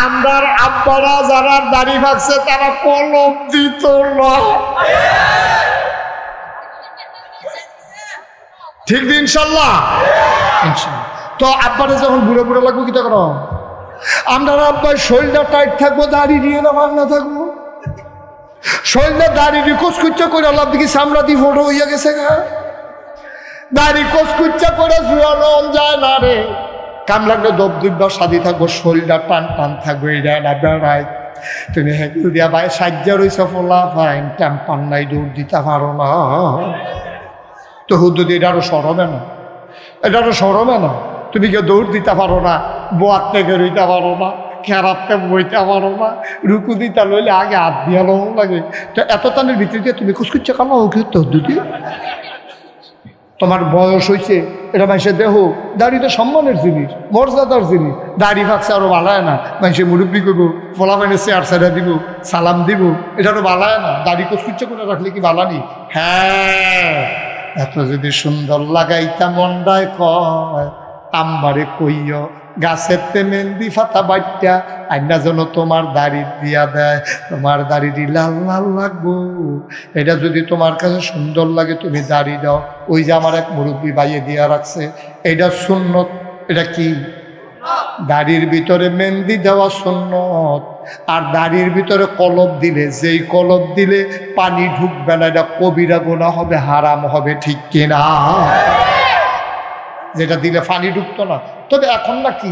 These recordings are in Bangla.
আমরার আব্বারা যারা দাড়ি ভাগছে তারা কলম দিত না। ঠিক দিন ইনশাল্লাহ। তো আব্বারে যখন বুড়ো বুড়ো লাগবো কি করো? আমরা আব্বার শরীরটা টাইট থাকবো, দাড়ি দিয়ে না ভাঙনা থাকবো, শরীরটা দাড়ি কুচকুচ্চা করে আল্লাহ দিকে চামড়া দিয়ে ফটো হইয়া গেছে গা, দাড়ি কুচকুচ্চা করে জুয়ানো যায় না রে। কাম লাগলে দব দুইবার সাদি থাকবো, শরীরটা টান টান থাকবো, এটা না বেড়ায়। তুমি হেঁটে দিয়া ভাই সাজ্জা রয়েছে ফোলা ফাইন টেম্পান নাই, দৌড় দিতে পারো না। তো হুদুদ এটা আরো সরবে না, এটা আরো সরবে না। তুমি কেউ দৌড় দিতে পারো না, বোয়ার থেকে রইতে পারো না, খেরাতে বইতে পারো না, রুকু দিতে লইলে আগে হাত দিয়া লোক লাগে। তো এত টানের ভিতরে দিয়ে তুমি কুচকুচ্চা কালো কি তো দুটি তোমার বয়স হয়েছে, এটা মানুষের দেহ। দাড়ি তো সম্মানের জিনিস, মর্যাদার জিনিস। দাড়ি ভাগছে আরো বালায় না, মানুষের মুরব্বী করবো, ফলা পাইনে চেয়ার সাইডা দিব, সালাম দিব, এটা তো বালায় না। দাড়ি কুচকুচ্চা করে রাখলে কি বালানি? হ্যাঁ, এত যদি সুন্দর লাগাইতা মন্ডায় কয় আম্বারে কইয় গাছের মেহেন্দি ফাতা বাট্টা আইনা যেন তোমার দাড়ি দিয়া দেয়, তোমার দাড়িটি লাল লাল লাগবো। এটা যদি তোমার কাছে সুন্দর লাগে তুমি দাড়ি দাও। ওই যে আমার এক মুরব্বী বাইয়ে দিয়া রাখছে, এটা সুন্নত। এটা কি? দাড়ির ভিতরে মেহেন্দি দেওয়া সুন্নত। আর দাড়ির ভিতরে কলব দিলে, যেই কলব দিলে পানি ঢুকবে না, এটা কবিরা গুনাহ হবে, হারাম হবে। ঠিক কিনা? যেটা দিলে পানি ঢুকতো না। তবে এখন নাকি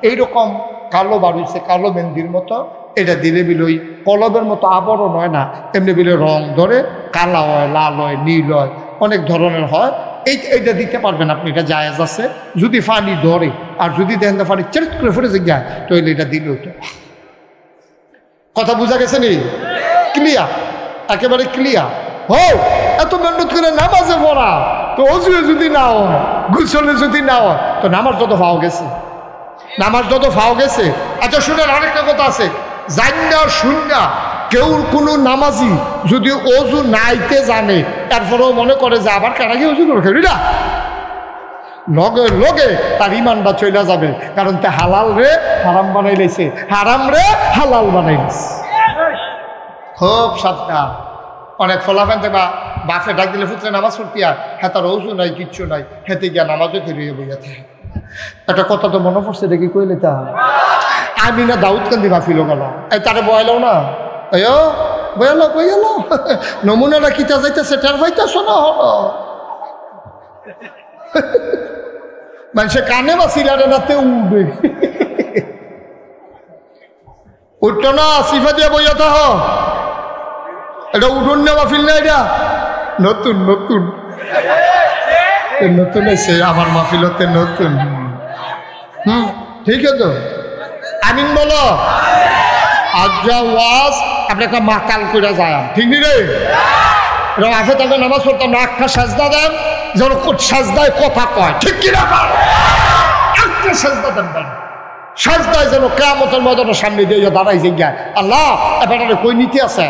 এইরকম কালো বাড়িছে, কালো মেহেন্দির মতো, এটা দিলে বিলে ওই কলবের মতো আবরণ হয় না, এমনি বিলে রং ধরে, কালা হয়, লাল হয়, নীল হয়, অনেক ধরনের হয়। এইটা দিতে পারবেন আপনি, এটা জায়েজ আছে যদি পানি ধরে। আর যদি দেখেন পানি চেট করে ফেটে যায়, তো এটা দিলেও তো। কথা বোঝা গেছে নি? ক্লিয়ার, একেবারে ক্লিয়ার। হো, এত মেহনত করে নামাজে পড়া, তো অজুয়ে যদি না হয়, গোসলে যদি না হয়, তো নামাজ যত ফাও গেছে, নামাজ যত ফাও গেছে। আচ্ছা শুনেন, আরেকটা কথা আছে, জান্না শুননা কেউ কোনো নামাজি যদি অজু নাইতে জানে, তারপরেও মনে করে যে আবার কারাগে অজু করে খেলি না, লগে লগে তার ইমানটা চলে যাবে। কারণ তে হালাল রে হারাম বানাই লাইছে, হারাম রে হালাল বানাই লাইছে। খুব সাবধান। অনেক ফলাফান দেবা বাফে ডাক দিলে ফুটলে নামাজ পড়তে, আর হ্যাঁ তার অজু নাই, কিচ্ছু নাই, হেঁটে গিয়া নামাজও ফিরিয়ে বইয়া থাকে। একটা কথা তো মনে পড়ছে, দেখি কইলে তা আমি না দাউদ কান্দি বাফিল গেল, এই তারে বয়ালো না, এও বয়ালো বয়ালো নমুনাটা কিতা যাইতেছে টের পাইতেছ না? মানুষে কানে বা সিলারে নাতে উঠবে, উঠতো না, সিফা দিয়ে বইয়া থাক। এটা উঠুন না মাহফিল না, এটা নতুন নতুন নতুন এসে আমার মাহফিলতে নতুন। ঠিক আছে, আমিন বলো। আজ যা ওয়াজ আপনি একটা মাতাল করে যায়, ঠিক নি রে? এরকম আছে তাকে নামাজ পড়তাম না, একটা সাজদা দেন যেন সাজদায় কথা কয়, ঠিক কিনা? একটা সাজদা দেন, সাজদায় যেন কিয়ামতের ময়দানের সামনে দিয়ে দাঁড়াই যে গিয়া আল্লাহ এবারে কই নিতে আছে,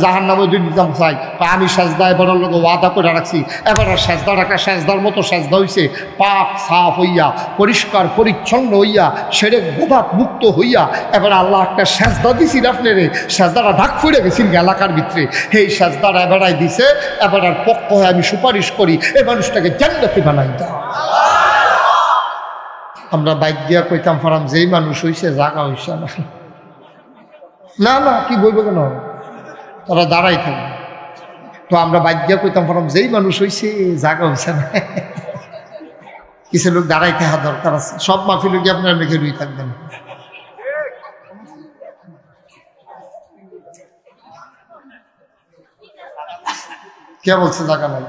জাহান নামে যদি নিজাম চাই, আমি সাজদা এবারের লোক ওয়াদা করে রাখছি, এবার সাজদা রাখা সাজদার মতো সাজদা হইছে, পাক সাফ হইয়া পরিষ্কার পরিচ্ছন্ন হইয়া সেরে গোদাত মুক্ত হইয়া এবার আল্লাহ একটা সাজদা দিছি আপনি রে, সাজদাটা ঢাক ফুড়ে গেছিল এলাকার ভিতরে, এই সাজদাটা এবারাই দিছে, এবার পক্ষ হয়ে আমি সুপারিশ করি এই মানুষটাকে জান্নাতি বানাই দাও। আমরা বাইক দিয়া কইতাম ফারাম যেই মানুষ হইছে জাগা হইছে না, না না কি বলবো কেন, তারা দাঁড়াই থাকবে। তো আমরা বাইক দিয়া কইতাম ফারাম যেই মানুষ হইছে জাগা হইছে না, কিছু লোক দাঁড়াই থাকা দরকার আছে। সব মাহফিল কি আপনারা লিখে রুই থাকবেন? কে বলছে জায়গা নাই?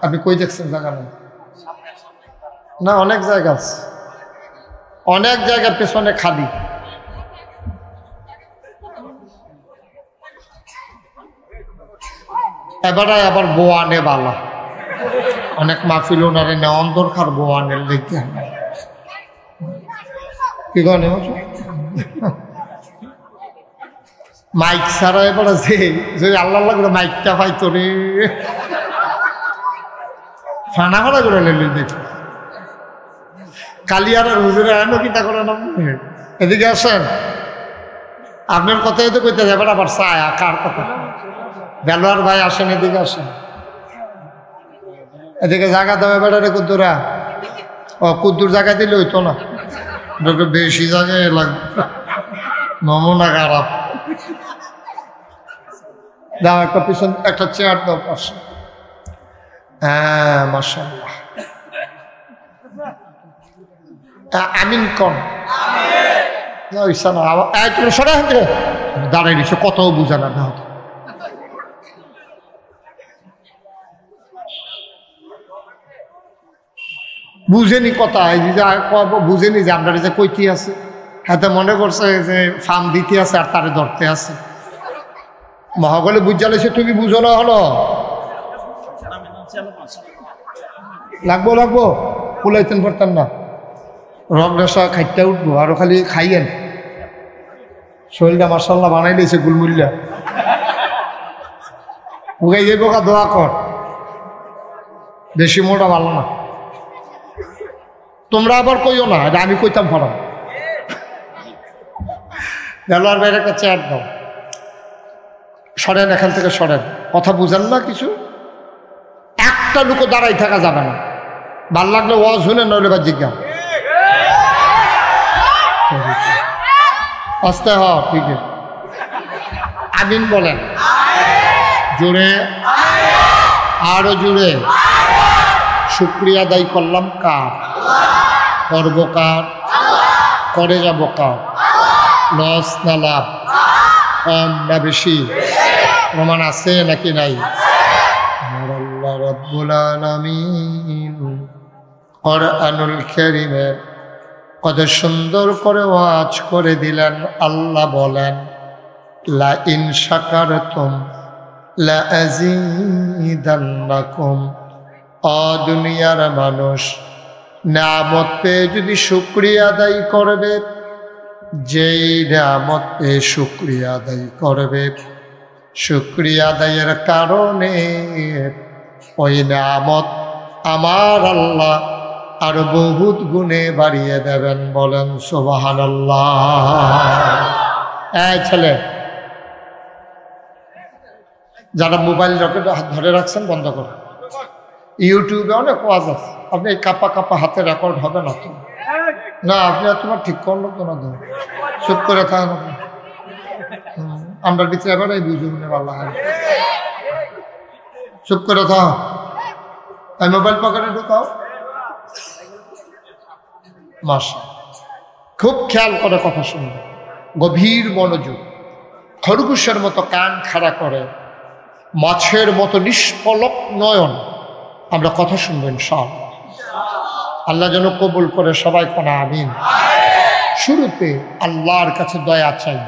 আপনি কই দেখছেন জায়গা নাই? না, অনেক জায়গা আছে, অনেক জায়গার পেছনে খালি। এবারে আবার বোয়ানে বালা, অনেক মাহফিল ওনারে নেওয়ান দরকার বোয়ানের লেগে। কি গনে মাইক ছাড়া এবারে যে আল্লাহ করে মাইকটা পাইতো রে, ফানা ফানা করে লেলে দেখি কালিয়ার হুজুরে আনো কিতা করে নাম, এদিকে আসেন আপনার কথাই তো কইতে যাবেন আবার ছায়া কার কথা? বেলোয়ার ভাই আসেন, এদিকে আসেন, এদিকে জায়গা দেবে বেড়ারে কুদ্দুরা। ও কুদ্দুর জায়গা দিলে হইতো না, বেশি জায়গায় লাগবে, নমুনা খারাপ। দাও একটা পিছন, একটা চেয়ার দাও পাশে। হ্যাঁ মাশাআল্লাহ, আমিন কন তুমি সরে হাতে দাঁড়াই দিচ্ছ, কত বুঝা না। বুঝেনি কথা, এই যে বুঝেনি যে আমরা যে কইতে আছে, হাতে মনে করছে যে ফার্ম দিতে আছে আর তারে ধরতে আছে। মহাগলে বুঝালেছে, তুমি বুঝো না হলো লাগবো লাগবো কুলাইতেন পারতেন না, রং রসা খাইতে উঠবো, আরো খালি খাইয়েন। শরীরটা মাশাআল্লাহ বানাই দিয়েছে গুলমুল্লা, উগাই যাইব কা দোয়া কর, বেশি মোটা ভালো না। তোমরা আবার কইও না, এটা আমি কইতাম ফারাম। বেলোয়ার বাইরে একটা চেয়ার দাও, সরেন এখান থেকে সরেন, কথা বুঝেন না কিছু। একটা লোকও দাঁড়াই থাকা যাবে না, ভাল লাগলে ওয়াজ শুনে, নইলে বা জিজ্ঞা আসতে হ। ঠিক আছে, আমিন বলেন জোরে, আরো জোরে। শুকরিয়া আদায় করলাম কার? করবো কার? করে যাব কার? লস না লাভ? কম না বেশি? প্রমাণ আছে নাকি নাই? আমার আল্লাহ রাব্বুল আলামিন কোরআনুল কারীমে কত সুন্দর করে ওয়াজ করে দিলেন। আল্লাহ বলেন, লা ইন শাকারতুম লা আযীদান্নাকুম। ও দুনিয়ার মানুষ, নিয়ামত পেয়ে যদি শুকরিয়া আদায় করবে, যেই নিয়ামত পেয়ে শুকরিয়া আদায় করবে, শুকরিয়া আদায়ের কারণে ওই নিয়ামত আমার আল্লাহ আরো বহুত গুণে বাড়িয়ে দেবেন। বলেন সুবহানাল্লাহ। এই ছেলে, যারা মোবাইল ধরে রাখছেন বন্ধ করুন। ইউটিউবে অনেক ওয়াজ আছে, আপনি এই কাপা কাপা হাতে রেকর্ড হবে না তো? না, আপনি তোমার ঠিক করলো তো না, চুপ করে থাকেন। আমরা ভিতরে এবার এই বুঝুন আল্লাহ, চুপ করে থাক। এই মোবাইল পকেটে ঢুকাও। মাশা, খুব খেয়াল করে কথা শুনবে, গভীর মনোযোগ, খরগোশের মতো কান খাড়া করে, মাছের মতো নিষ্পলক নয়ন আমরা কথা শুনবো ইনশাআল্লাহ। আল্লাহ যেন কবুল করে, সবাই কোন আমিন। শুরুতে আল্লাহর কাছে দয়া চাই,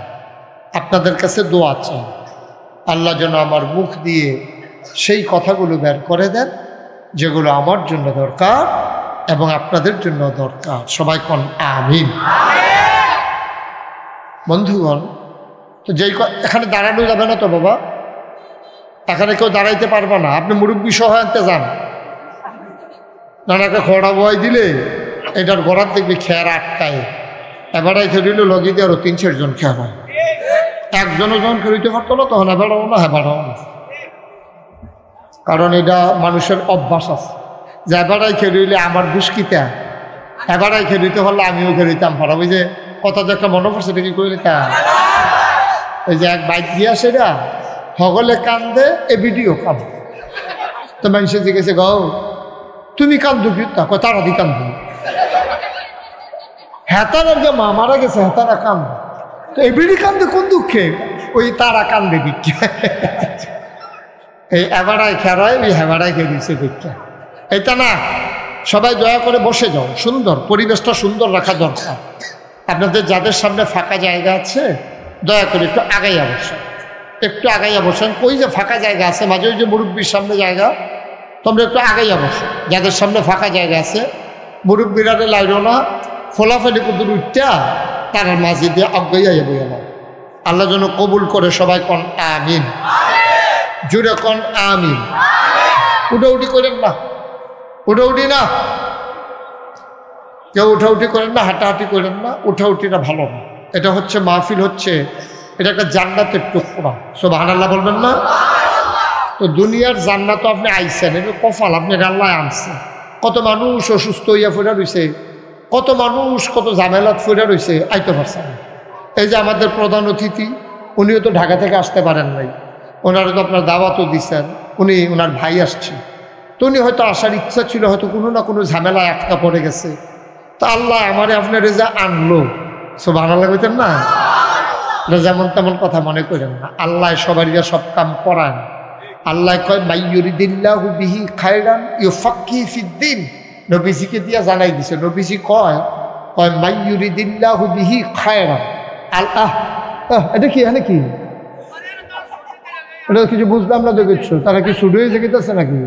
আপনাদের কাছে দোয়া চাই। আল্লাহ যেন আমার মুখ দিয়ে সেই কথাগুলো বের করে দেন যেগুলো আমার জন্য দরকার এবং আপনাদের জন্য দরকার। সবাই কোন আমিন। বন্ধুগণ, তো যেই এখানে দাঁড়ানো যাবে না তো বাবা, এখানে কেউ দাঁড়াইতে পারবে না। আপনি মুরব্বী সহ আনতে যান, নানাকে খড়া বয় দিলে এটার গড়ার দেখবি খেয়ার আটকায়, এবারাই খেলিল লগি দিয়ে আরো 3-4 জন খেয়ার হয়। একজনও যখন খেলিতে পারতো না, তখন এবারও না হেবারও না, কারণ এটা মানুষের অভ্যাস আছে যে এবারাই খেলিলে আমার দুষ্কিতা, এবারাই খেলিতে পারলে আমিও খেলিতাম পারা। ওই যে কথা যে একটা মনে পড়ছে, কি করে তা ওই যে এক বাইক দিয়ে আসে না, সকলে কান্দে, এ ভিডিও কান্দে। তো মানুষের জিজ্ঞেসে, গাও তুমি কান্দু কি? তারা দি কান্দু, হেতারার যে মা মারা গেছে হেতারা কান্দে, তো এই বিড়ি কান্দে কোন দুঃখে? ওই তারা কান্দে দিচ্ছে। এই এবারাই খেরায়, ওই হেবারাই খেয়েছে দিচ্ছে। এটা না, সবাই দয়া করে বসে যাও, সুন্দর পরিবেশটা সুন্দর রাখা দরকার। আপনাদের যাদের সামনে ফাঁকা জায়গা আছে, দয়া করে একটু আগাইয়া বসেন, একটু আগাইয়া বসেন। ওই যে ফাঁকা জায়গা আছে মাঝে, ওই যে মুরব্বীর সামনে জায়গা, তোমরা একটু আগাইয়া বসো। যাদের সামনে ফাঁকা জায়গা আছে, মুরব্বীরা লাইরো না, ফোলাফেলি কুদুর উঠটা তার মাঝে দিয়ে আগাইয়া বইয়া নাও। আল্লাহ যেন কবুল করে, সবাই কন আমিন, জুড়ে কন আমিন। উঠাউঠি করেন না, উঠাউঠি না, কেউ উঠাউঠি করেন না, হাঁটাহাঁটি করেন না, উঠাউঠিটা ভালো না। এটা হচ্ছে মাহফিল, হচ্ছে এটা একটা জান্নাতের টুকরা। সুবহানাল্লাহ বলবেন না? তো দুনিয়ার জান্নাত আপনি আইছেন, এটা কপাল, আপনি আল্লাহ আনছেন। কত মানুষ অসুস্থ হইয়া ফিরা রয়েছে, কত মানুষ কত ঝামেলাত ফিরা রয়েছে, আইতে পারছে না। এই যে আমাদের প্রধান অতিথি, উনিও তো ঢাকা থেকে আসতে পারেন নাই, ওনারা তো আপনার দাওয়াতও দিচ্ছেন, উনি ওনার ভাই আসছে, তো উনি হয়তো আসার ইচ্ছা ছিল, হয়তো কোনো না কোনো ঝামেলা আটকা পড়ে গেছে। তো আল্লাহ আমারে আপনার রেজা আনলো। সুবহানাল্লাহ কইতেন না? যেমন তেমন কথা মনে করেন না, আল্লাহ সবারই সব কাম করান। আল্লাহ কয় মাইয়ুরিদিল্লাহু বিহি খায়রান ইউফাক্কিহু ফিদ্দিন, নবীজিকে দিয়া জানাই দিছে। নবীজি কয় মাইয়ুরিদিল্লাহু বিহি খায়রান। আল্লাহ এটা কি, এখানে কি এটা কিছু বুঝলাম না। দেখেছো তারা কি শুরু হয়ে যেতেছে নাকি?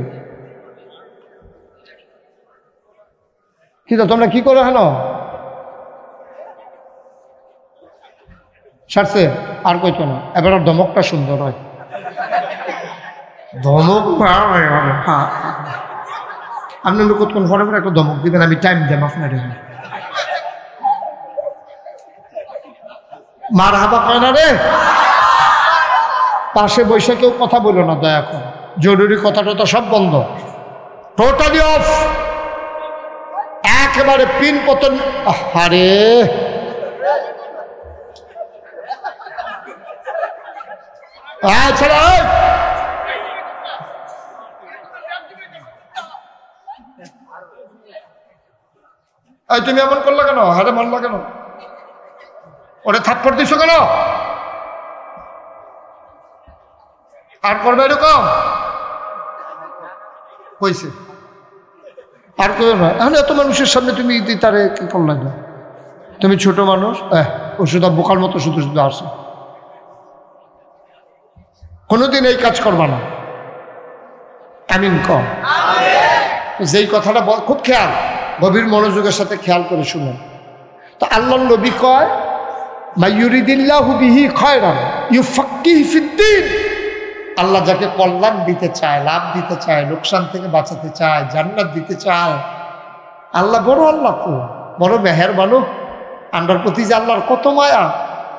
কি তো তোমরা কি করো? হেন সারছে আর কইতো না, এবার ধমকটা সুন্দর হয়। ধমক আপনি কতক্ষণ পরে পরে একটা ধমক দিবেন, আমি টাইম দেব আপনার। মার হাবা কয় না রে, পাশে বসে কেউ কথা বলো না দয়া করে, জরুরি কথাটা তো সব বন্ধ, টোটালি অফ, একেবারে পিন পতন। আরে তুমি এমন করলো কেন? হারে মারলো কেন? ওরে থাপ্পড় দিছো কেন? আর করবে এরকম হয়েছে? আর কেউ না। এখন এত মানুষের সামনে তুমি তারে কি করলে না? তুমি ছোট মানুষ, ও শুধু বোকার মতো শুধু শুধু আসে। কোনোদিন এই কাজ করবা না। আমিন কম। যেই কথাটা খুব খেয়াল, গভীর মনোযোগের সাথে খেয়াল করে শুনুন। তো আল্লাহর নবী কয় মাইয়ুরিদিল্লাহু বিহি খায়রান ইউফাক্কিহু ফিদ্দিন। আল্লাহ যাকে কল্যাণ দিতে চায়, লাভ দিতে চায়, লোকসান থেকে বাঁচাতে চায়, জান্নাত দিতে চায়, আল্লাহ বড়, আল্লাহ তো বড় মেহেরবান। আমরার প্রতি যে আল্লাহর কত মায়া,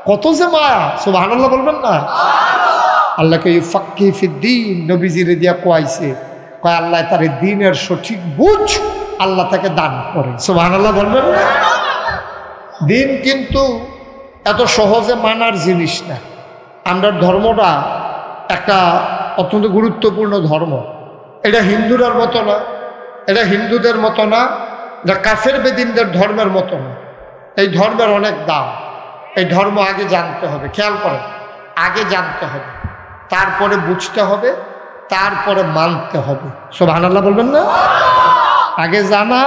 কত যে মায়া। সুবহানাল্লাহ বলবেন না? আল্লাহকে ইউফাক্কিহু ফিদ্দিন নবীজিরে দিয়া কোয়াইছে, কয় আল্লাহ তার দ্বীনের সঠিক বুঝ আল্লাহ তাকে দান করে। সুবহানাল্লাহ বলবেন না? দ্বীন কিন্তু এত সহজে মানার জিনিস না। আমরা ধর্মটা একটা অত্যন্ত গুরুত্বপূর্ণ ধর্ম। এটা হিন্দুরার মতো না, এটা হিন্দুদের মতো না, এটা কাফের বেদিনদের ধর্মের মতো না। এই ধর্মের অনেক দাম। এই ধর্ম আগে জানতে হবে, খেয়াল করেন, আগে জানতে হবে, তারপরে বুঝতে হবে, তারপরে মানতে হবে। সুবহানাল্লাহ বলবেন না? আগে জানা,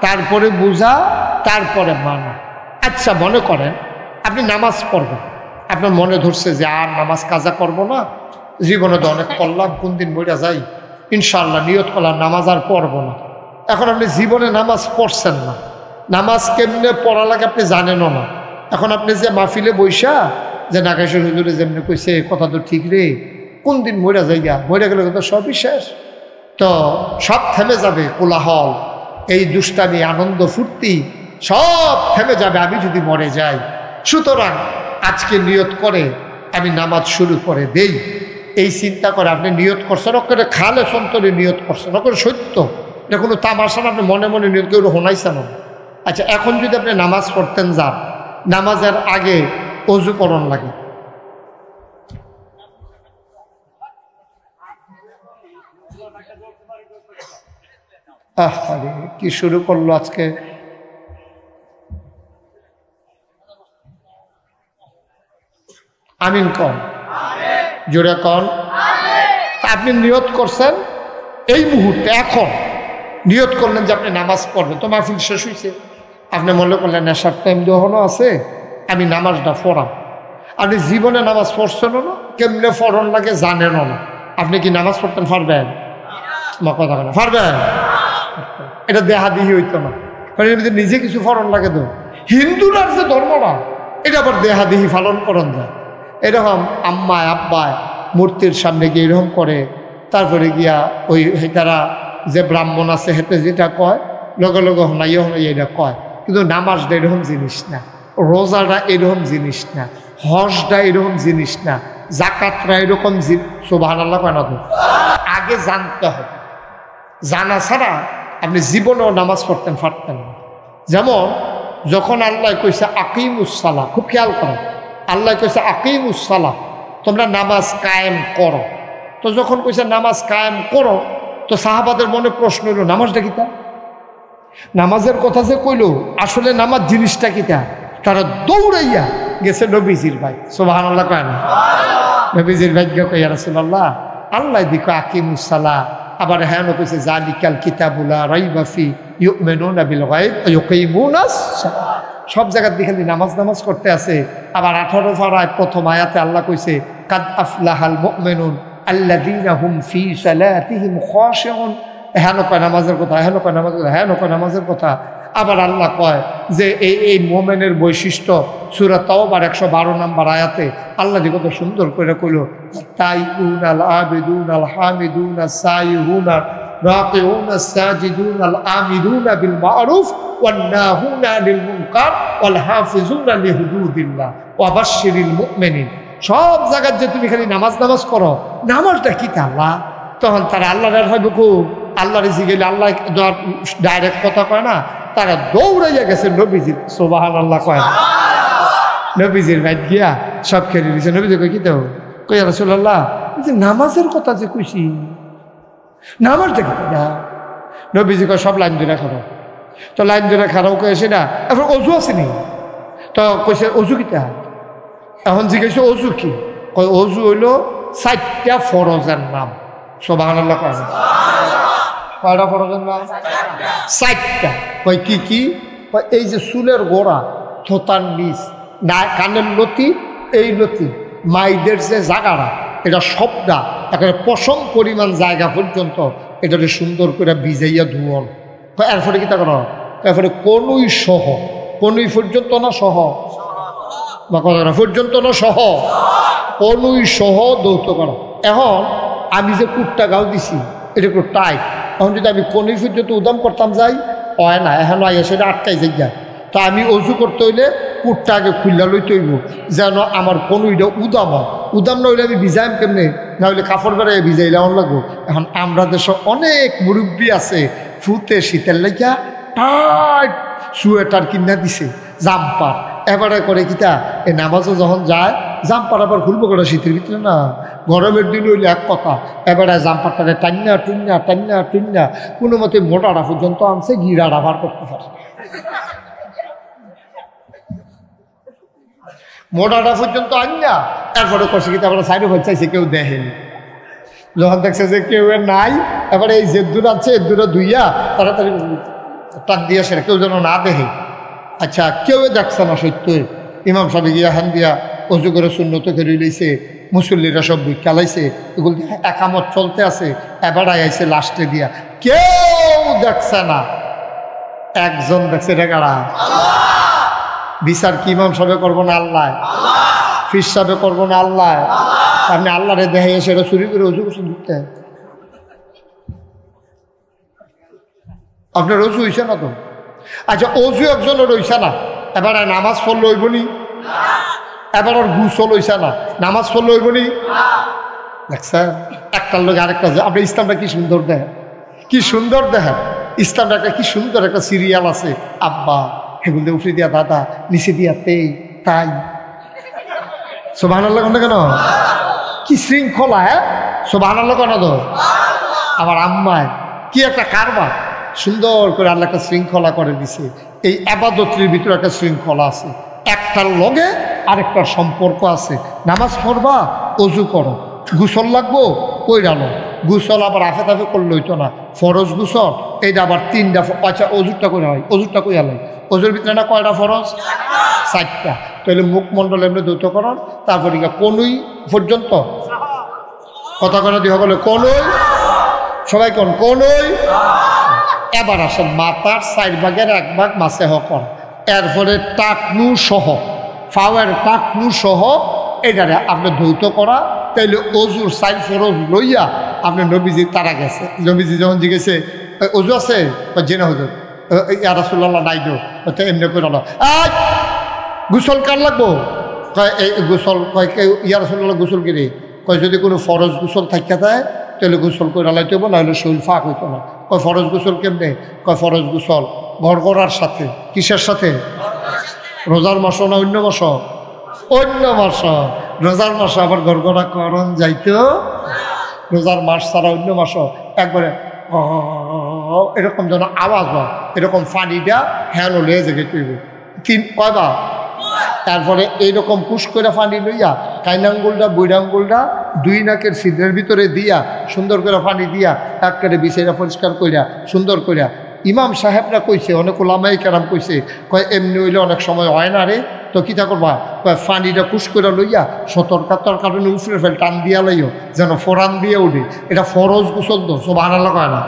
তারপরে বুঝা, তারপরে মানা। আচ্ছা মনে করেন আপনি নামাজ পড়বেন, আপনার মনে ধরছে যে আর নামাজ কাজা করব না, জীবনে তো অনেক করলাম, কোন দিন মইরা যাই, ইনশাআল্লাহ নিয়ত করলাম নামাজ আর পড়বো না। এখন আপনি জীবনে নামাজ পড়ছেন না, নামাজ কেমনে পড়া লাগে আপনি জানেনও না। এখন আপনি যে মাহফিলে বৈশা যে নাগেশ্বর হুজুরে যেমনি কইছে কথা তো ঠিক রে, কোন দিন মইরা যাইয়া, মইরা গেলে তো সবই শেষ, তো সব থেমে যাবে, কোলাহল, এই দুষ্টামি, আনন্দ ফুর্তি সব থেমে যাবে আমি যদি মরে যাই। সুতরাং আজকে নিয়ত করে আমি নামাজ শুরু করে দেই, এই চিন্তা করে আপনি নিয়ত করছেন, ওকে খালে সন্তরে নিয়ত করছেন, ওকে সত্য, এটা কোনো তামাশা না, আপনি মনে মনে নিয়ত কেউ শোনাইছেন। আচ্ছা এখন যদি আপনি নামাজ পড়তেন যান, নামাজের আগে অজু করণ লাগে, আরে কি শুরু করলো আজকে। আমিন কন, জোরে কন। আপনি নিয়ত করছেন এই মুহূর্তে, এখন নিয়ত করলেন যে আপনি নামাজ পড়বেন, তো মাহফিল শেষ হয়েছে, আপনি মনে করলেন নেশার টাইম দেওয়ানো আছে, আমি নামাজটা পড়াম। আপনি জীবনে নামাজ পড়ছেনও না, কেমনে পড়ন লাগে জানেনও না, আপনি কি নামাজ পড়তেন পারবেন? কথা না পারবেন? এটা দেহাদিহি হইতো না, কারণ নিজে কিছু ফরন লাগে। তো হিন্দুরার যে ধর্মটা, এটা আবার দেহাদিহি পালন করন যায়। এরকম আম্মায় আব্বায় মূর্তির সামনে গিয়ে এরকম করে, তারপরে গিয়া ওই তারা যে ব্রাহ্মণ আছে হেতে যেটা কয় লগে লগে হনাইয়া হনাইয়া এটা কয়। কিন্তু নামাজটা এরকম জিনিস না, রোজাটা এরকম জিনিস না, হজটা এরকম জিনিস না, জাকাতরা এরকম সুবহানাল্লাহ কেন তো আগে জানতে হবে। জানা ছাড়া আপনি জীবনেও নামাজ পড়তেন পারতেন না। যেমন যখন আল্লাহ কইছে আকিমুস সালাহ, খুব খেয়াল করো, আল্লাহ কইছে আকিমুস সালাহ, তোমরা নামাজ কায়েম করো। তো যখন কইছে নামাজ কায়েম করো, তো সাহাবাদের মনে প্রশ্ন হইল নামাজটা কিতা? নামাজের কথা যে কইলো, আসলে নামাজ জিনিসটা কিতা? তারা দৌড়াইয়া গেছে নবীজির ভাই, সুবহানাল্লাহ কয় না? নবীজির ভাগ্য কই ইয়া রাসূলুল্লাহ, আল্লাহ দিকে আকিমুস সালাহ, আবার হ্যাঁ কইছে জালিকাল কিতাবুলা রাইবা ফি ইউমিনুনা বিল গায়ব ওয়া ইউকিমুনাস সালাহ। সব জায়গার দিকে নামাজ নামাজ করতে আছে। আবার 18 পারায় প্রথম আয়াতে আল্লাহ কইছে কাদ আফলাহাল মুমিনুন আল্লাযীনা হুম ফি সালাতিহিম খাশিউন। হ্যাঁ কয় নামাজের কথা, হ্যাঁ কয় নামাজের কথা, হ্যাঁ কয় নামাজের কথা। আবার আল্লাহ কয় যে এই মোমেনের বৈশিষ্ট্য সূরা তাওবার 112 নম্বর আয়াতে আল্লাহ যে কত সুন্দর করে কইল, তাইউন আল আবিদুন আল হামিদুন আস সাইহুন রাকিউন আস সাজিদুন আল আমিরুন বিল মারুফ ওয়ান নাহুনা আনিল মুনকার ওয়াল হাফিজুনা লিহুদুদিল্লাহ ওয়া বাশশিরিল মুমিনিন। সব জায়গায় যে তুমি খালি নামাজ নামাজ করো, নামাজটা কি আল্লাহ? তখন তারা আল্লাহর ভাইব খুব আল্লাহর জিগেলে আল্লাহ ডাইরেক্ট কথা কয় না, তারা দৌড়াইয়া গেছে নবীজির, সুবহানাল্লাহ কয় না? নবীজির ভাই গিয়া সব খেলে দিয়েছে। নবীজি কই কি তো কই ইয়া রাসূলুল্লাহ, যে নামাজের কথা যে কইছি, নামাজটা কি? নবীজি কয় সব লাইন ধরে খারাপ। তো লাইন ধরে খারাপ কয়ে এসে না, এখন অজু আসেনি? তো কইছে অজু কিতা? এখন জিজ্ঞেস অজু কি? কয় অজু হইল 4টা ফরজের নাম, সুবহানাল্লাহ কয় না? কয়টা ফরজের নাম? 4টা। কয় কি কি? এই যে চুলের গোড়া, থোতার নিচ, না কানের লতি, এই লতি, মাইদের যে জায়গাটা, এটা সবটা একেবারে পশম পরিমাণ জায়গা পর্যন্ত এটাকে সুন্দর করে ভিজাইয়া ধুয়ন। এরপরে কি তা করো? এরপরে কনুই সহ, কনুই পর্যন্ত না সহ, বা কথা পর্যন্ত না সহ, কনুই সহ দৌত করো। এখন আমি যে কুটটা গাও দিছি এটা একটু টাইট, এখন যদি আমি কনুই পর্যন্ত উদাম করতাম যাই, হয় না, এখন আইয়া সেটা আটকাই যাই। তা আমি অজু করতে হইলে কুটটা আগে খুললা লইতে হইব, যেন আমার কনুইটা উদাম হয়। উদাম না হইলে আমি ভিজাইম কেমনে? না হইলে কাপড় বেড়াই ভিজাইলে আমার লাগবো। এখন আমরা দেশে অনেক মুরব্বী আছে, ফুতে শীতের লেগা টাইট সোয়েটার কিনা দিছে, জাম্পার। এবারে করে কিতা এই নামাজও যখন যায়, জাম্পার আবার খুলবো করে শীতের ভিতরে না, গরমের দিন হইলে এক কথা। এবারে জাম্পারটারে টান্না টুন্না টান্না টুন্না কোনো মতে মোটাটা পর্যন্ত আনছে, গিরাটা ভার করতে পারে, মোটাটা পর্যন্ত আননা। এরপরে করছে কি তারপরে সাইডে হয়ে চাইছে, কেউ দেখেনি। যখন দেখছে যে কেউ নাই, এবারে এই যে দূর আছে দূরে ধুইয়া তাড়াতাড়ি টান দিয়ে আসে, কেউ যেন না দেখে। আচ্ছা, কেউ দেখছে না সত্যই। ইমাম সাহেব গিয়া হান দিয়া অজু করে সুন্নত করে লইছে, মুসল্লিরা সব ভিক্ষা লাইছে, এগুলো একামত চলতে আছে। এবার আইছে লাস্টে দিয়া, কেউ দেখছে না, একজন দেখছে, এটা কারা? বিচার কি ইমাম সাহেব করবো না আল্লাহ? ফির সাহেব করবো না আল্লাহ? আপনি আল্লাহরে দেখে এসে এটা চুরি করে অজু করছেন ঢুকতে? আপনার অজু হইছে না তো? আচ্ছা, অজু একজনের হইছে না, এবার নামাজ পড়লে হইব নি? এবার ওর গুসল হইছে না, নামাজ পড়লে হইব নি? দেখছেন, একটার লোক আরেকটা। আপনি ইসলামটা কি সুন্দর দেখেন, কি সুন্দর দেখেন। ইসলামটা একটা কি সুন্দর একটা সিরিয়াল আছে, আব্বা এগুলো উঠে দিয়া দাদা, নিচে দিয়া তাই। সুবহানাল্লাহ কেন? কি শৃঙ্খলা! হ্যাঁ, সুবহানাল্লাহ কেন তো? আমার আম্মায় কি একটা কারবার, সুন্দর করে আল্লাহ একটা শৃঙ্খলা করে দিছে। এই আবাদতের ভিতরে একটা শৃঙ্খলা আছে, একটার লগে আরেকটার সম্পর্ক আছে। নামাজ পড়বা, অজু করো, গোসল লাগবো কইরানো, গোসল আবার আফে তাফে করলে হইতো না, ফরজ গোসল এইটা আবার 3টা। আচ্ছা, অজুরটা করে হয়, অজুরটা কই আলাই? অজুর ভিতরে না কয়টা ফরজ? 4টা। তাহলে মুখমণ্ডল এমনি দ্বৈতকরণ, তারপরে কনুই পর্যন্ত কথা কেন দিয়ে বলে কনুই, সবাই কোন কনুই। এবার আসেন মাথার 4 ভাগের 1 ভাগ মাসে হকর, এরপরে টাকনু সহ, ফাওয়ার টাকনু সহ এটারে আপনি দ্বৈত করা। তাইলে অজুর 4 ফরজ লইয়া আপনি নবীজি তারা গেছে। নবীজি যখন জিজ্ঞেসে অজু আছে, জেনে হুজুর ইয়া রাসূলুল্লাহ নাই দো, এমনি করে গোসল কার লাগবো? কয় এই গোসল কয় ইয়া রাসূলুল্লাহ গোসল কিরে কয় যদি কোনো ফরজ গোসল থাকা যায় তাহলে গোসল করে লাইতে হবো, নাহলে শরীর ফাঁক হইতো না। কয় ফরজ গোসল কেমনে? কয় ফরজ গোসল গড়গড়ার সাথে। কিসের সাথে? রোজার মাস না অন্য মাস? অন্য মাস। রোজার মাস আবার গড়গড়া করণ যাইতো, রোজার মাস ছাড়া অন্য মাস একবারে এরকম যেন আওয়াজ হয়, এরকম ফানিটা হ্যাঁ লেগে জেগে তৈব কয়বার। তারপরে এইরকম পুশ করে পানি লইয়া কাইনাঙ্গুলটা বৈরাঙ্গুলটা দুই নাকের ছিদ্রের ভিতরে দিয়া সুন্দর করে পানি দিয়া একেবারে বিছাইয়া পরিষ্কার করিয়া সুন্দর করিয়া ইমাম সাহেবরা কইছে, অনেক ওলামায়ে কেরাম কইছে, কয় এমনি হইলে অনেক সময় হয় না রে, তো কিতা করবা? কয় পানিটা পুশ করে লইয়া সতর্কতার কারণে উফরে ফেল টান দিয়া লইও যেন ফোরান দিয়ে উঠে। এটা ফরজ গোসল তো, সুবহানাল্লাহ কয় না?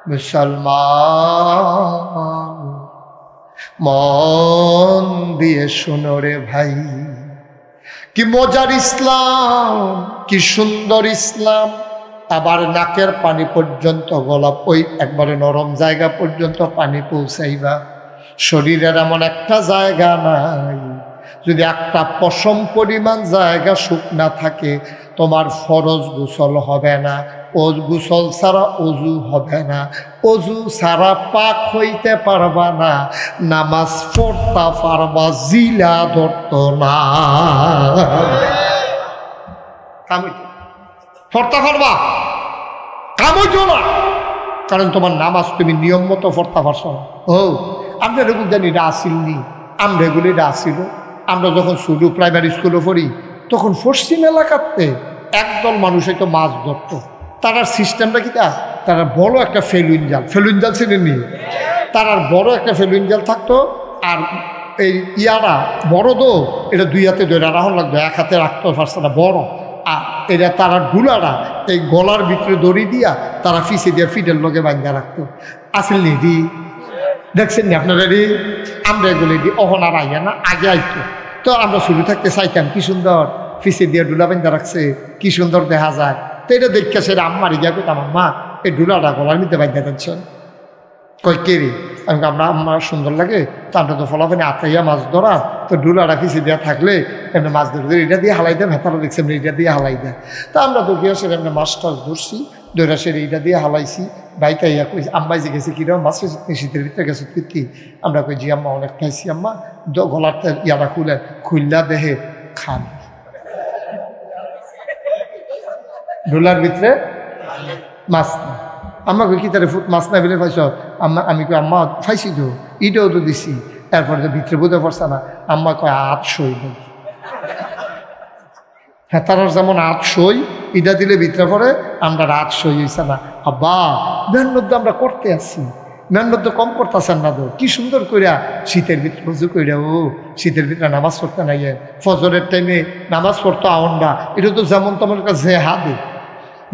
মুসলমান মন দিয়ে শোনো রে ভাই, কি মজার ইসলাম, কি সুন্দর ইসলাম। আবার নাকের পানি পর্যন্ত গলা ওই একবারে নরম জায়গা পর্যন্ত পানি পৌঁছাইবা। শরীরের এমন একটা জায়গা নাই যদি একটা পশম পরিমাণ জায়গা শুকনা থাকে তোমার ফরজ গোসল হবে না, ও গোসল ছাড়া অজু হবে না, অজু ছাড়া পাক হইতে পারবা না, নামাজ পড়তে পারবা জিলা ধরত না। পড়তে পারবা কামইতো না, কারণ তোমার নামাজ তুমি নিয়ম মতো পড়তে পারছো না। ও আমরা এরকম জানি এটা আসিলনি, আমরা এগুলো এটা আসিল। আমরা যখন শুরু প্রাইমারি স্কুলে পড়ি তখন পশ্চিম এলাকাতে একদল মানুষ হয়তো মাছ ধরতো। তার সিস্টেমটা কি? তারা বড় একটা ফেলুইন জাল, ফেলুইন জাল ছিলেনি, তার বড় একটা ফেলুইন জাল থাকতো। আর এই ইয়ারা বড় দো এটা দুই হাতে ধরে রাখা লাগতো, এক হাতে রাখতে পারছে না বড়। আর এটা তারা ডুলারা এই গলার ভিতরে দড়ি দিয়া তারা ফিসে দিয়া ফিটের লগে বাঁধিয়া রাখতো। আসেন নি দি দেখছেন নি আপনারা রে? আমরা এগুলো দি অহন আর আইয়া না, আগে আইতো। তো আমরা শুরু থাকতে চাইতাম কি সুন্দর ফিসে দিয়া ডুলা বাঁধিয়া রাখছে, কি সুন্দর দেখা যায়। তো এটা দেখে সেটা আম্মার গিয়া কইতাম, আম্মা এই ডুলাটা গলার মধ্যে বাঁধিয়া দিচ্ছেন। কয় কে রে? আমি আমরা আমার সুন্দর লাগে, তো আমরা তো ফলাফেনে আতাইয়া মাছ ধরা, তো ডুলাটা ফিসে দেওয়া থাকলে এমনি মাছ ধরতে এটা দিয়ে হালাই দেয়, ভেতারা দেখছি এমনি এটা দিয়ে হালাই দেয়। তা আমরা তো গিয়ে সেটা এমনি মাছ টাছ ধরছি, ধরা সেরে এইটা দিয়ে হালাইছি। বাইতে ইয়া কই আম্মাই যে গেছে কিরকম মাছ শীতের ভিতরে গেছে কি? আমরা কই জি আম্মা অনেক খাইছি আম্মা, গলার ইয়াটা খুললা দেহে খান। ডুলার ভিতরে মাছ না। আম্মা কই কি তারে ফুট মাছ না বলে পাইছ? আম্মা আমি কই আম্মা খাইছি তো, ইটাও তো দিছি। তারপরে তো ভিতরে বোঝা পড়ছে না। আম্মা কয় 800 হ্যাঁ, তার যেমন 800 ইটা দিলে ভিতরে পড়ে, আমরা 800 হয়েছে না। আব্বা মেহনত আমরা করতে আসছি, মেহনত কম করতেছেন না তো। কি সুন্দর কইরা শীতের ভিতরে রুজু কইরা, ও শীতের ভিতরে নামাজ পড়তে নাই, ফজরের টাইমে নামাজ পড়তো আওয়ানটা, এটা তো যেমন তোমার কাছে জেহাদে।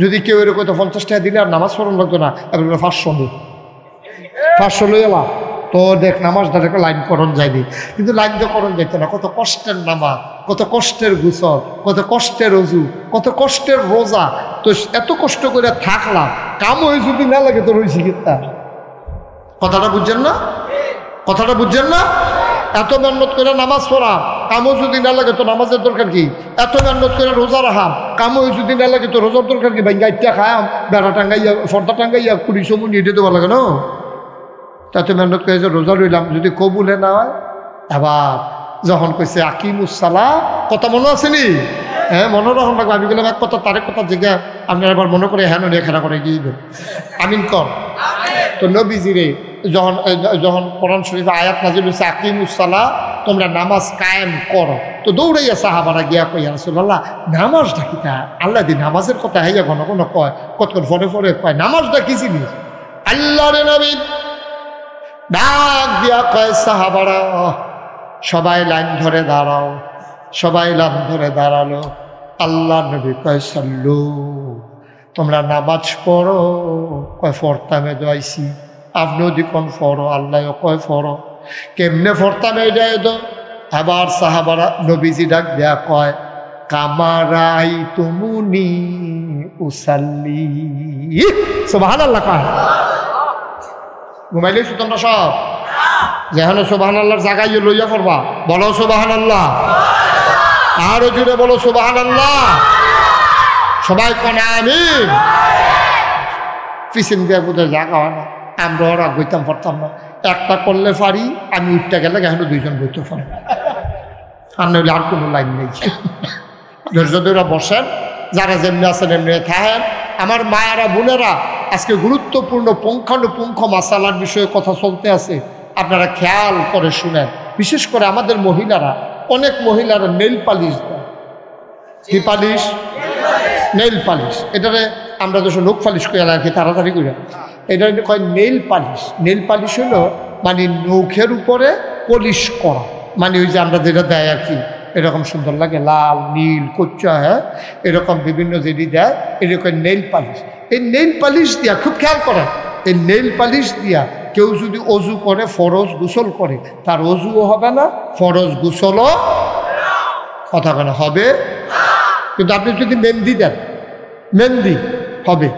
যদি কেউ এরকম তো 50 টাকা দিলে আর নামাজ পড়ানো লাগতো না, এবার 500 লই এলা তো দেখ নামাজটা একটা লাইন করণ যায়নি। কিন্তু লাইন তো করণ যাইতো না। কত কষ্টের নামাজ, কত কষ্টের গোসল, কত কষ্টের অজু, কত কষ্টের রোজা। তো এত কষ্ট করে থাকলাম, কাম হয়ে যদি না লাগে তো রয়েছি কিতা। কথাটা বুঝছেন না? কথাটা বুঝছেন না? এত মেহনত করে নামাজ পড়া, কামও যদি না লাগে তো নামাজের দরকার কি? এত মেহনত করে রোজা রাখাম, কামও যদি না লাগে তো রোজার দরকার কি? ভাই গাইটা খায়াম, বেড়া টাঙ্গাইয়া ফর্দা টাঙ্গাইয়া 20 সময় নিয়ে দেওয়া লাগে না? তাতে মেহনত করেছে রোজা রইলাম, যদি কবুলে না হয়। আবার যখন কইছে আকিমুসসালাহ, কথা মনে আসেনি? হ্যাঁ, মনে রাখুন লাগবে। আমি বললাম এক কথা, তারেক কথা জিজ্ঞা আপনার এবার মনে করে হ্যাঁ রেখাটা করে গিয়ে দেন। আমিন কর। তো নবীজিরে যখন যখন কোরআন শরীফে আয়াত নাজিল হয়েছে আকিমুসসালাহ, তোমরা নামাজ কায়েম করো, তো দৌড়াইয়া সাহাবারা গিয়া কইয়া রাসূলুল্লাহ নামাজটা কি? তা আল্লাহ দি নামাজের কথা হাইয়া ঘন ঘন কয়, কতক্ষণ ফরে ফরে কয় নামাজটা কি জিনিস? আল্লাহ রে নবী ডাক দিয়া কয় সাহাবারা সবাই লাইন ধরে দাঁড়াও। সবাই লাইন ধরে দাঁড়ালো। আল্লাহ নবী কয় সাল্লু, তোমরা নামাজ পড়ো। কয় ফরতামে যাইছি। আপনিও দিকন ফরো, আল্লাহ কয় ফরো। কেমনে ফরতামে যাই দো? আবার সাহাবারা নবীজি ডাক দেয়া কয় কামারাই তুমুনি উসাল্লি। সুবহানাল্লাহ। কয় ঘুমাইলেছো তোমরা সব? যেখানে সুবহানাল্লাহর জায়গায় লইয়া পড়বা, বলো সুবহানাল্লাহ, আরো জুড়ে বলো সুবহানাল্লাহ, সবাই কোন আমিন। পিছন দিয়ে বোধহয় জায়গা হয় না, আমরা ওরা বইতাম পারতাম না। একটা করলে পারি, আমি উঠতে গেলে এখানে দুইজন বইতে পারি, আর নইলে আর কোনো লাইন নেই। ধৈর্য ধরে বসেন, যারা যেমনি আছেন এমনি থাকেন। আমার মায়েরা বোনেরা, আজকে গুরুত্বপূর্ণ পুঙ্খানুপুঙ্খ মাসালার বিষয়ে কথা চলতে আছে, আপনারা খেয়াল করে শুনেন। বিশেষ করে আমাদের মহিলারা, অনেক মহিলারা নেইল পালিশ দেয়। কি পালিশ? Nail polish. এটারে আমরা যখন নখ পালিশ করে আর কি তাড়াতাড়ি করে, এটা কয় নেইল পালিশ। নেইল পালিশ হলো মানে নখের উপরে পলিশ করা, মানে ওই যে আমরা যেটা দেয় আর কি, এরকম সুন্দর লাগে, লাল নীল কোচ্চা, হ্যাঁ, এরকম বিভিন্ন যেটি দেয়, এরকম নেইল পালিশ। এই নেইল পালিশ দিয়া খুব খেয়াল করেন, এই নেইল পালিশ দিয়া কেউ যদি অজু করে, ফরজ গোসল করে, তার অজুও হবে না, ফরজ গোসলও কথা কেন হবে। কিন্তু আপনি যদি মেহেন্দি দেন, মেহেন্দি হবে।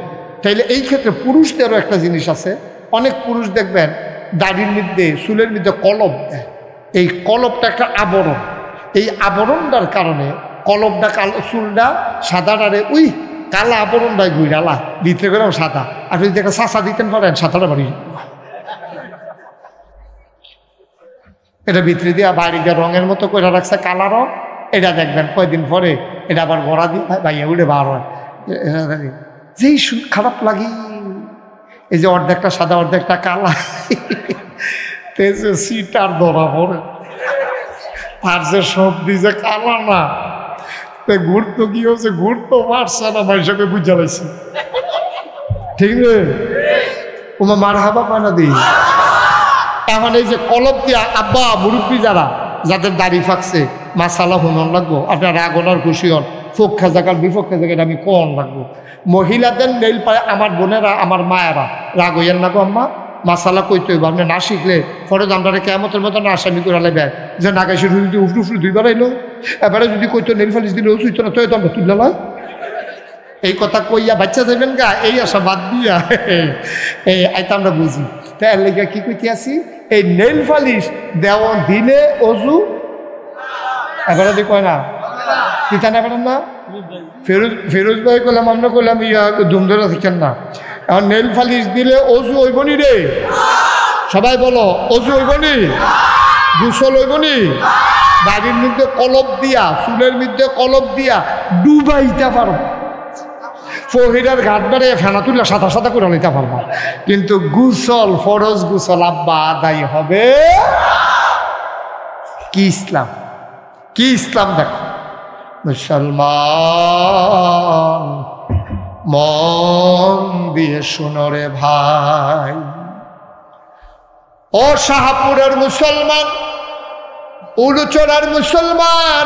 তাইলে এই ক্ষেত্রে পুরুষদেরও একটা জিনিস আছে, অনেক পুরুষ দেখবেন দাড়ির মধ্যে, চুলের মধ্যে কলব দেয়। এই কলবটা একটা আবরণ, এই আবরণটার কারণে কলবটা কালো, চুলটা সাদাটারে ওই কালা আবরণটাই গুইরালা ভিতরে করে সাদা। আপনি যদি একটা চাষা দিতেন পারেন, সাদাটা বাড়ি এটা ভিতরে দিয়ে বাইরে দিয়ে রঙের মতো করে রাখছে কালা রং। এটা দেখবেন কয়দিন পরে এটা আবার গড়া দিয়ে বাইরে উঠে বার হয়। যেই খারাপ লাগে, এই যে অর্ধেকটা সাদা অর্ধেকটা কালা, সিটার ধরা পড়ে, আর যে সব দিছে কালা না, ঘুরতো কি হচ্ছে, ঘুরতো পারছে না, মানুষকে বুঝা লাইছে। ঠিক রে, ওমা মার হাবা পানা দিই। এখন এই যে কলব দিয়া আব্বা মুরব্বী যারা, যাদের দাড়ি ফাঁকছে, মাসালা হনন লাগবো, আপনার রাগ হনার খুশি হন, পক্ষে জায়গার বিপক্ষে জায়গাটা আমি কোন লাগবো। মহিলাদের নেইল পায়, আমার বোনেরা, আমার মায়েরা রাগ হইয়ান না গো আম্মা, মাসালা কইতে হইব, আপনি না শিখলে ফরজ আমরা কেমতের মতো না আসামি করে লেবেন যে নাগাইছে যদি উফরু উফরু দুইবার আইলো, এবারে যদি কইতো নেইল ফালিশ দিলে চুইতো না, তো আমরা তুললে লয়। এই কথা কইয়া বাচ্চা যাবেন গা, এই আশা বাদ দিয়া এই আইতা আমরা বুঝি। তাই লেগে কি কইতে আসি, এই নেইল ফালিশ দেওয়া দিলে অজু এবারে যে কয় না, পিতা না পারেন না, ফেরোজ ভাই করলাম, আমরা করলাম ইয়া ধুমধরা শিখেন না। এখন নেইল ফালিশ দিলে অজু হইবনি রে, সবাই বলো অজু হইবনি, গোসল হইবনি, বাড়ির মধ্যে কলব দিয়া, চুলের মধ্যে কলব দিয়া ডুবাইতে পারো, ফহিরার ঘাট বাড়ে ফেনা তুললে সাদা সাদা করে নিতে পারবা, কিন্তু গোসল, ফরজ গোসল আব্বা আদায় হবে। কি ইসলাম, কি ইসলাম দেখো। মুসলমান মন দিয়ে শুনো রে ভাই, ও শাহপুরের মুসলমান, উলুচড়ার মুসলমান,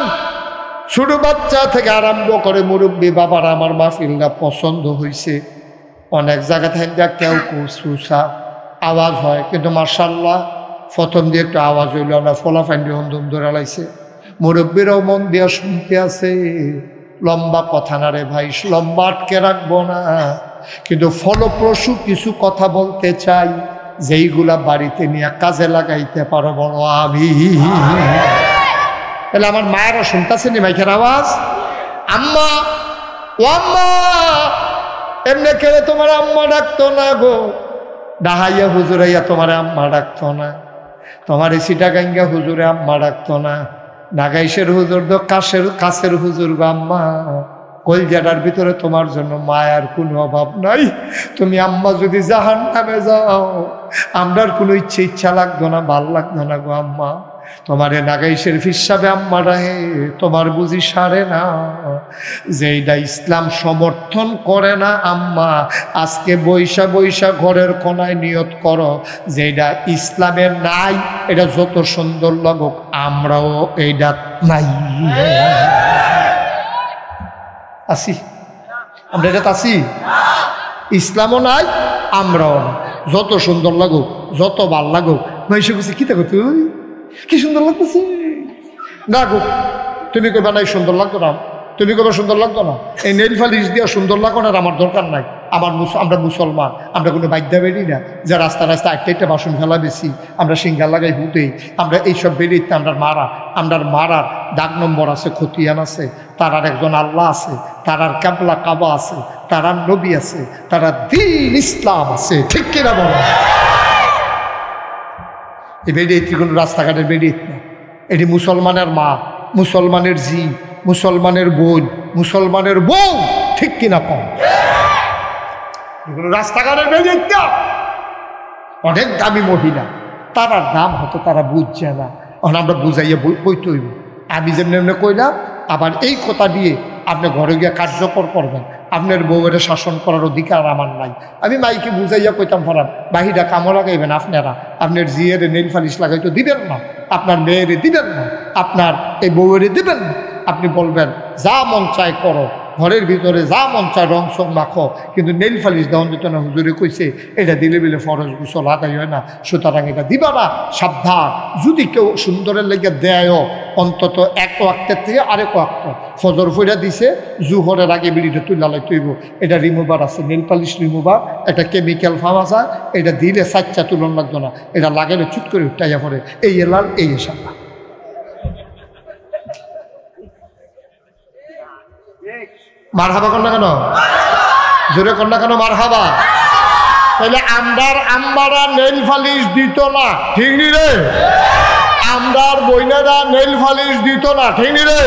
ছোট বাচ্চা থেকে আরম্ভ করে মুরব্বী বাবার, আমার মাহফিলটা পছন্দ হয়েছে। অনেক জায়গা থেকে কেউ কুসুসা আওয়াজ হয়, কিন্তু মাশাআল্লাহ প্রথম দিয়ে একটু আওয়াজ হইল না, ফলাফাইন্ডি হন্দুম ধরে লাইছে, মুরব্বীরাও মন দিয়ে শুনতে আছে। লম্বা কথা না রে ভাই, লম্বা আটকে রাখবো না, কিন্তু ফলপ্রসূ কিছু কথা বলতে চাই, যেইগুলা বাড়িতে নিয়ে কাজে লাগাইতে পারো বড় আমি। তাহলে আমার মায়েরা শুনতেছেন মাইকের আওয়াজ, আম্মা ও আম্মা, এমনি কেউ তোমার আম্মা ডাকতো না গো, ডাহাইয়া হুজুরাইয়া তোমার আম্মা ডাকতো না, তোমার সিটাগাঙ্গা হুজুরে আম্মা ডাকতো না, নাগাইশের হুজুর তো কাছের হুজুর গো আম্মা, কলজাটার ভিতরে তোমার জন্য মায়ার কোনো অভাব নাই। তুমি আম্মা যদি জাহান্নামে যাও, আমরার কোনো ইচ্ছা লাগতো না, ভাল লাগতো না গো আম্মা, তোমারে নাগাইশের ফিসাবে আম্মা রাহে, তোমার বুঝি সারে না। যেইটা ইসলাম সমর্থন করে না আম্মা, আজকে বৈশা বৈশা ঘরের কোনায় নিয়ত করো, যেটা ইসলামের নাই, এটা যত সুন্দর লাগুক আমরাও এইটা নাই আসি, আমরা এটা আসি, ইসলামও নাই আমরাও না, যত সুন্দর লাগুক, যত ভাল লাগুক। বৈশা বলছি কি দেখো তুই কি সুন্দর লাগতেছে না গো, তুমি কইবা নাই সুন্দর লাগতো না, তুমি কইবা সুন্দর লাগতো না, এই নেইল ফালিশ দিয়া সুন্দর লাগো না, আমার দরকার নাই, আমরা মুসলমান, আমরা কোনো বাদ্যা বেরি না যে রাস্তা রাস্তায় একটা বাসন ফেলা বেশি, আমরা সিঙ্গার লাগাই হুতেই, আমরা এইসব বেরিয়ে আমরা মারার দাগ নম্বর আছে, খতিয়ান আছে, তারার একজন আল্লাহ আছে, তারার কাবলা কাবা আছে, তারার নবী আছে, তারা দ্বীন ইসলাম আছে, ঠিক কিনা বলো? এই বেরিয়ে কোনো রাস্তাঘাটের বেরিয়ে না, এটি মুসলমানের মা, মুসলমানের জি, মুসলমানের বোন, মুসলমানের বউ, ঠিক কিনা কম? রাস্তাঘাটের বেরিয়ে না, অনেক দামি মহিলা, তারার নাম হয়তো তারা বুঝছে না, এখন আমরা বুঝাইয়া বইতে হইব। আমি যেমনি এমনি কইলাম, আবার এই কথা দিয়ে আপনি ঘরে গিয়ে কার্যকর করবেন, আপনার বউয়ের শাসন করার অধিকার আমার নাই। আমি মাইকে বুঝাইয়া কইতাম ফরাম, বাহিরা কামও লাগাইবেন আপনারা, আপনার জিয়ের নেল ফালিশ লাগাইতে দিবেন না, আপনার মেয়েরে দিবেন না, আপনার এই বউয়েরে দিবেন না। আপনি বলবেন যা মন চায় করো, ঘরের ভিতরে যা মন চায় রং সং মাখো, কিন্তু নেল ফালিশ দেওয়ান দিত না, হুজুরে কইছে এটা দিলে বিলে ফরজ গোসল আদায় হয় না, সুতরাং এটা দিবা না, সাবধান। যদি কেউ সুন্দরের লেগে দেয়ও, অন্তত এক ওয়াক্তের থেকে আরেক ওয়াক্ত, ফজর ফইরা দিছে, জুহরের আগে বিড়িটা তুলা লাই তৈব, এটা রিমুভার আছে, নেল পালিশ রিমুভার, একটা কেমিক্যাল ফার্ম আছে, এটা দিলে সাচ্চা তুলন লাগতো না, এটা লাগালে চুট করে উঠাইয়া পড়ে, এই এলার এই এসাবা। মার হাবা কর না কেন, জোরে কর না কেন মার হাবা? তাহলে আমরারা নেল ফালিশ দিত না, ঠিক নি রে? আমরার বইনেরা নেল ফালিশ দিত না, ঠিক নি রে?